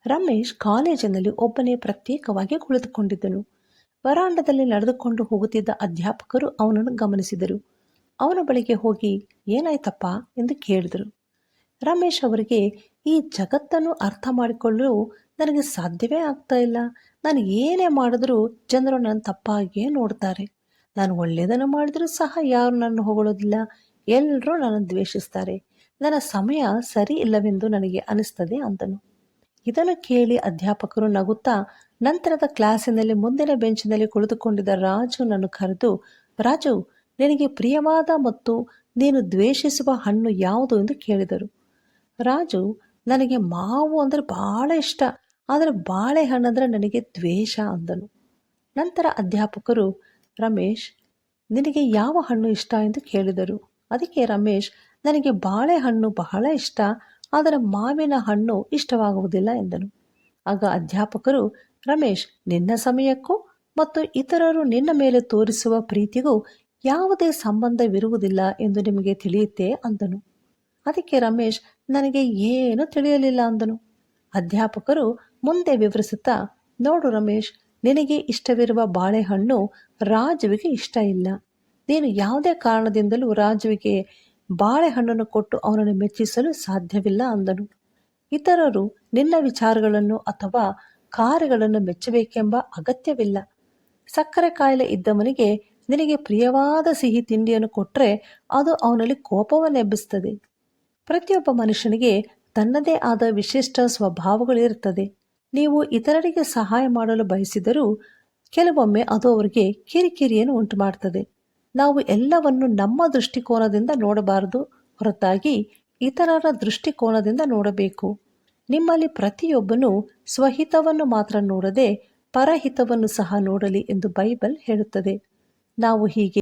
ರಮೇಶ್ ಕಾಲೇಜಿನಲ್ಲಿ ಒಬ್ಬನೇ ಪ್ರತ್ಯೇಕವಾಗಿ ಕುಳಿತುಕೊಂಡಿದ್ದನು. ವರಾಂಡದಲ್ಲಿ ನಡೆದುಕೊಂಡು ಹೋಗುತ್ತಿದ್ದ ಅಧ್ಯಾಪಕರು ಅವನನ್ನು ಗಮನಿಸಿದರು. ಅವನ ಬಳಿಗೆ ಹೋಗಿ ಏನಾಯ್ತಪ್ಪ ಎಂದು ಕೇಳಿದರು. ರಮೇಶ್ ಅವರಿಗೆ ಈ ಜಗತ್ತನ್ನು ಅರ್ಥ ಮಾಡಿಕೊಳ್ಳಲು ನನಗೆ ಸಾಧ್ಯವೇ ಆಗ್ತಾ ಇಲ್ಲ. ನಾನು ಏನೇ ಮಾಡಿದ್ರೂ ಜನರು ನನ್ನ ತಪ್ಪಾಗಿಯೇ ನೋಡ್ತಾರೆ. ನಾನು ಒಳ್ಳೆಯದನ್ನು ಮಾಡಿದರೂ ಸಹ ಯಾರು ನನ್ನ ಹೊಗಳೋದಿಲ್ಲ. ಎಲ್ಲರೂ ನನ್ನನ್ನು ದ್ವೇಷಿಸ್ತಾರೆ. ನನ್ನ ಸಮಯ ಸರಿ ಇಲ್ಲವೆಂದು ನನಗೆ ಅನಿಸ್ತದೆ ಅಂದನು. ಇದನ್ನು ಕೇಳಿ ಅಧ್ಯಾಪಕರು ನಗುತ್ತಾ ನಂತರದ ಕ್ಲಾಸಿನಲ್ಲಿ ಮುಂದಿನ ಬೆಂಚಿನಲ್ಲಿ ಕುಳಿತುಕೊಂಡಿದ್ದ ರಾಜುನನ್ನು ಕರೆದು, ರಾಜು, ನಿನಗೆ ಪ್ರಿಯವಾದ ಮತ್ತು ನೀನು ದ್ವೇಷಿಸುವ ಹಣ್ಣು ಯಾವುದು ಎಂದು ಕೇಳಿದರು. ರಾಜು, ನನಗೆ ಮಾವು ಅಂದರೆ ಬಹಳ ಇಷ್ಟ, ಆದರೆ ಬಾಳೆಹಣ್ಣಂದರೆ ನನಗೆ ದ್ವೇಷ ಅಂದನು. ನಂತರ ಅಧ್ಯಾಪಕರು, ರಮೇಶ್, ನಿನಗೆ ಯಾವ ಹಣ್ಣು ಇಷ್ಟ ಎಂದು ಕೇಳಿದರು. ಅದಕ್ಕೆ ರಮೇಶ್, ನನಗೆ ಬಾಳೆಹಣ್ಣು ಬಹಳ ಇಷ್ಟ, ಆದರೆ ಮಾವಿನ ಹಣ್ಣು ಇಷ್ಟವಾಗುವುದಿಲ್ಲ ಎಂದನು. ಆಗ ಅಧ್ಯಾಪಕರು, ರಮೇಶ್, ನಿನ್ನ ಸಮಯಕ್ಕೂ ಮತ್ತು ಇತರರು ನಿನ್ನ ಮೇಲೆ ತೋರಿಸುವ ಪ್ರೀತಿಗೂ ಯಾವುದೇ ಸಂಬಂಧವಿರುವುದಿಲ್ಲ ಎಂದು ನಿಮಗೆ ತಿಳಿಯುತ್ತೆ ಅಂದನು. ಅದಕ್ಕೆ ರಮೇಶ್, ನನಗೆ ಏನೂ ತಿಳಿಯಲಿಲ್ಲ ಅಂದನು. ಅಧ್ಯಾಪಕರು ಮುಂದೆ ವಿವರಿಸುತ್ತಾ, ನೋಡು ರಮೇಶ್, ನಿನಗೆ ಇಷ್ಟವಿರುವ ಬಾಳೆಹಣ್ಣು ರಾಜುವಿಗೆ ಇಷ್ಟ ಇಲ್ಲ. ನೀನು ಯಾವುದೇ ಕಾರಣದಿಂದಲೂ ರಾಜುವಿಗೆ ಬಾಳೆಹಣ್ಣನ್ನು ಕೊಟ್ಟು ಅವನನ್ನು ಮೆಚ್ಚಿಸಲು ಸಾಧ್ಯವಿಲ್ಲ ಅಂದನು. ಇತರರು ನಿನ್ನ ವಿಚಾರಗಳನ್ನು ಅಥವಾ ಕಾರ್ಯಗಳನ್ನು ಮೆಚ್ಚಬೇಕೆಂಬ ಅಗತ್ಯವಿಲ್ಲ. ಸಕ್ಕರೆ ಕಾಯಿಲೆ ಇದ್ದವನಿಗೆ ನಿನಗೆ ಪ್ರಿಯವಾದ ಸಿಹಿ ತಿಂಡಿಯನ್ನು ಕೊಟ್ಟರೆ ಅದು ಅವನಲ್ಲಿ ಕೋಪವನ್ನೆಬ್ಬಿಸ್ತದೆ. ಪ್ರತಿಯೊಬ್ಬ ಮನುಷ್ಯನಿಗೆ ತನ್ನದೇ ಆದ ವಿಶಿಷ್ಟ ಸ್ವಭಾವಗಳಿರುತ್ತದೆ. ನೀವು ಇತರರಿಗೆ ಸಹಾಯ ಮಾಡಲು ಬಯಸಿದರೂ ಕೆಲವೊಮ್ಮೆ ಅದು ಅವರಿಗೆ ಕಿರಿಕಿರಿಯನ್ನು ಉಂಟು ಮಾಡ್ತದೆ. ನಾವು ಎಲ್ಲವನ್ನು ನಮ್ಮ ದೃಷ್ಟಿಕೋನದಿಂದ ನೋಡಬಾರದು, ಹೊರತಾಗಿ ಇತರರ ದೃಷ್ಟಿಕೋನದಿಂದ ನೋಡಬೇಕು. ನಿಮ್ಮಲ್ಲಿ ಪ್ರತಿಯೊಬ್ಬನೂ ಸ್ವಹಿತವನ್ನು ಮಾತ್ರ ನೋಡದೆ ಪರಹಿತವನ್ನು ಸಹ ನೋಡಲಿ ಎಂದು ಬೈಬಲ್ ಹೇಳುತ್ತದೆ. ನಾವು ಹೀಗೆ